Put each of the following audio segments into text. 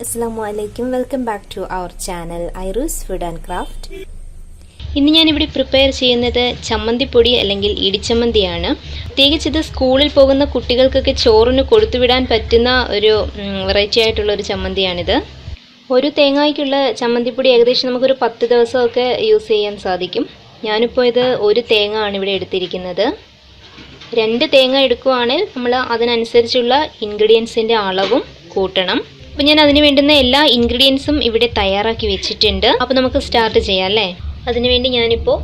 Assalamu alaikum. Welcome back to our channel Iru's Food and Craft. ഇന്ന് ഞാൻ ഇവിടെ prepare ചെയ്യുന്നത് ചമ്മന്തി പൊടി അല്ലെങ്കിൽ ഇടിച്ചമ്മന്തിയാണ്. പ്രത്യേകിച്ച് ഇത് സ്കൂളിൽ പോകുന്ന കുട്ടികൾക്കൊക്കെ ചോറിന് കൊടുത്തുവിടാൻ പറ്റുന്ന ഒരു വെറൈറ്റി ആയിട്ടുള്ള ഒരു ചമ്മന്തിയാണിത്. ഒരു തേങ്ങയ്ക്കുള്ള ചമ്മന്തിപ്പൊടി ഏകദേശം നമുക്കൊരു 10 ദിവസമൊക്കെ യൂസ് ചെയ്യാൻ സാധിക്കും. ഞാനിപ്പോൾ ഇത് ഒരു തേങ്ങ ആണ് ഇവിടെ എടുത്തിരിക്കുന്നത്. 2 തേങ്ങ എടുക്കുകയാണെങ്കിൽ നമ്മൾ അതിനനുസരിച്ചുള്ള ഇൻഗ്രീഡിയൻസിൻ്റെ അളവും കൂട്ടണം. അപ്പോൾ ഞാൻ അതിന് വേണ്ടുന്ന എല്ലാ ഇൻഗ്രീഡിയൻസും ഇവിടെ തയ്യാറാക്കി വെച്ചിട്ടുണ്ട്. അപ്പോൾ നമുക്ക് സ്റ്റാർട്ട് ചെയ്യാം അല്ലേ? അതിനുവേണ്ടി ഞാനിപ്പോൾ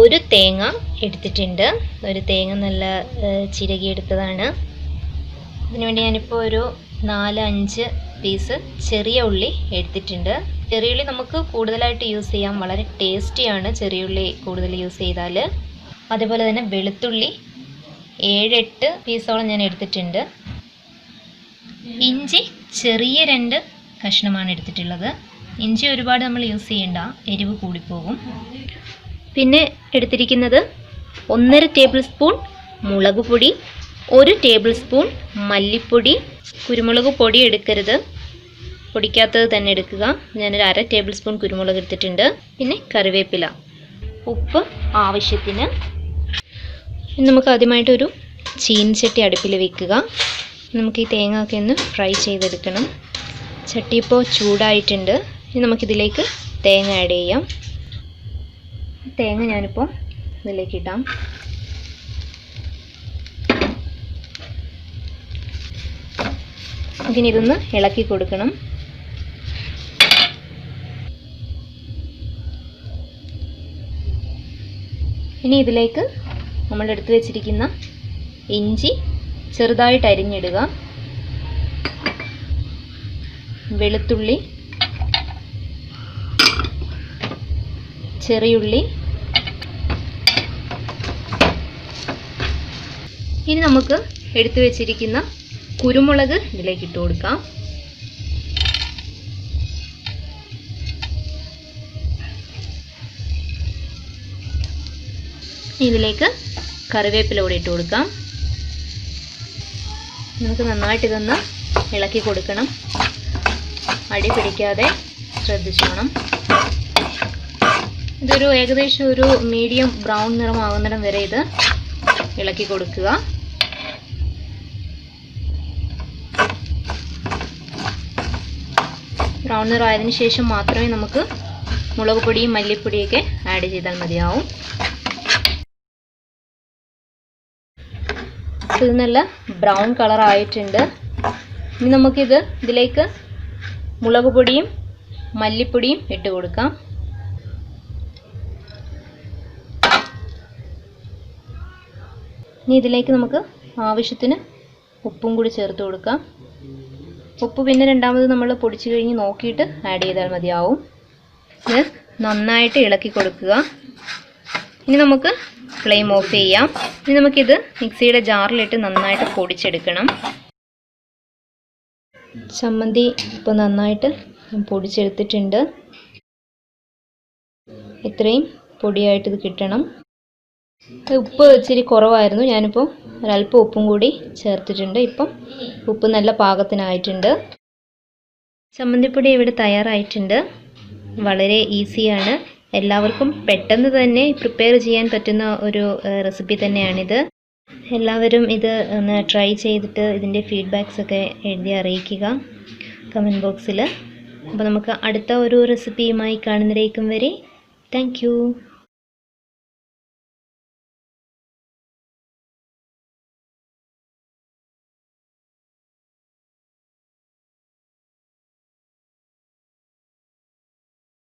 ഒരു തേങ്ങ എടുത്തിട്ടുണ്ട്. ഒരു തേങ്ങ നല്ല ചിരകിയെടുത്തതാണ്. അതിനുവേണ്ടി ഞാനിപ്പോൾ ഒരു 4-5 പീസ് ചെറിയ ഉള്ളി എടുത്തിട്ടുണ്ട്. ചെറിയ ഉള്ളി നമുക്ക് കൂടുതലായിട്ട് യൂസ് ചെയ്യാം. വളരെ ടേസ്റ്റിയാണ് ചെറിയ ഉള്ളി കൂടുതൽ യൂസ് ചെയ്താൽ. അതേപോലെ തന്നെ വെളുത്തുള്ളി 7-8 പീസോളം ഞാൻ എടുത്തിട്ടുണ്ട്. ഇഞ്ചി ചെറിയ 2 കഷ്ണമാണ് എടുത്തിട്ടുള്ളത്. ഇഞ്ചി ഒരുപാട് നമ്മൾ യൂസ് ചെയ്യേണ്ട, എരിവ് കൂടിപ്പോകും. പിന്നെ എടുത്തിരിക്കുന്നത് 1.5 ടേബിൾ സ്പൂൺ മുളക് പൊടി, 1 ടേബിൾ സ്പൂൺ മല്ലിപ്പൊടി. കുരുമുളക് പൊടി എടുക്കരുത്, പൊടിക്കാത്തത് തന്നെ എടുക്കുക. ഞാനൊരു 1/2 ടേബിൾ സ്പൂൺ കുരുമുളക് എടുത്തിട്ടുണ്ട്. പിന്നെ കറിവേപ്പില, ഉപ്പ് ആവശ്യത്തിന്. നമുക്ക് ആദ്യമായിട്ടൊരു ചീനച്ചട്ടി അടുപ്പിൽ വെക്കുക. നമുക്ക് ഈ തേങ്ങ ഒക്കെ ഒന്ന് ഫ്രൈ ചെയ്തെടുക്കണം. ചട്ടി ഇപ്പോൾ ചൂടായിട്ടുണ്ട്. ഇനി നമുക്കിതിലേക്ക് തേങ്ങ ആഡ് ചെയ്യാം. തേങ്ങ ഞാനിപ്പോൾ ഇതിലേക്ക് ഇടാം. ഇനി ഇതൊന്ന് ഇളക്കി കൊടുക്കണം. ഇനി ഇതിലേക്ക് നമ്മൾ എടുത്തു വെച്ചിരിക്കുന്ന ഇഞ്ചി ചെറുതായിട്ട് അരിഞ്ഞിടുക. വെളുത്തുള്ളി, ചെറിയുള്ളി. ഇനി നമുക്ക് എടുത്തു വെച്ചിരിക്കുന്ന കുരുമുളക് ഇതിലേക്ക് ഇട്ട് കൊടുക്കാം. ഇതിലേക്ക് കറിവേപ്പില കൂടി ഇട്ട് കൊടുക്കാം. നമുക്ക് നന്നായിട്ട് ഇതൊന്ന് ഇളക്കി കൊടുക്കണം. അടി പിടിക്കാതെ ശ്രദ്ധിച്ചോണം. ഇതൊരു ഏകദേശം ഒരു മീഡിയം ബ്രൗൺ നിറമാകുന്നിടം വരെ ഇത് ഇളക്കി കൊടുക്കുക. ബ്രൗൺ നിറമായതിനു ശേഷം മാത്രമേ നമുക്ക് മുളക് പൊടിയും മല്ലിപ്പൊടിയൊക്കെ ആഡ് ചെയ്താൽ മതിയാവും. ഇത് നല്ല ബ്രൗൺ കളർ ആയിട്ടുണ്ട്. ഇനി നമുക്കിത് ഇതിലേക്ക് മുളക് പൊടിയും മല്ലിപ്പൊടിയും ഇട്ട് കൊടുക്കാം. ഇനി ഇതിലേക്ക് നമുക്ക് ആവശ്യത്തിന് ഉപ്പും കൂടി ചേർത്ത് കൊടുക്കാം. ഉപ്പ് പിന്നെ രണ്ടാമത് നമ്മൾ പൊടിച്ചു കഴിഞ്ഞ് നോക്കിയിട്ട് ആഡ് ചെയ്താൽ മതിയാവും. ഇത് നന്നായിട്ട് ഇളക്കി കൊടുക്കുക. ഇനി നമുക്ക് ഫ്ലെയിം ഓഫ് ചെയ്യാം. ഇനി നമുക്കിത് മിക്സിയുടെ ജാറിലിട്ട് നന്നായിട്ട് പൊടിച്ചെടുക്കണം. ചമ്മന്തി ഇപ്പോൾ നന്നായിട്ട് പൊടിച്ചെടുത്തിട്ടുണ്ട്. ഇത്രയും പൊടിയായിട്ട് ഇത് കിട്ടണം. ഉപ്പ് ഇച്ചിരി കുറവായിരുന്നു. ഞാനിപ്പോൾ ഒരല്പം ഉപ്പും കൂടി ചേർത്തിട്ടുണ്ട്. ഇപ്പം ഉപ്പ് നല്ല പാകത്തിനായിട്ടുണ്ട്. ചമ്മന്തിപ്പൊടി ഇവിടെ തയ്യാറായിട്ടുണ്ട്. വളരെ ഈസിയാണ്. എല്ലാവർക്കും പെട്ടെന്ന് തന്നെ പ്രിപ്പയർ ചെയ്യാൻ പറ്റുന്ന ഒരു റെസിപ്പി തന്നെയാണിത്. എല്ലാവരും ഇത് ഒന്ന് ട്രൈ ചെയ്തിട്ട് ഇതിൻ്റെ ഫീഡ്ബാക്സ് ഒക്കെ എഴുതി അറിയിക്കുക കമൻറ്റ് ബോക്സിൽ. അപ്പോൾ നമുക്ക് അടുത്ത ഒരു റെസിപ്പിയുമായി കാണുന്നതിലേക്കും വരെ താങ്ക് യു.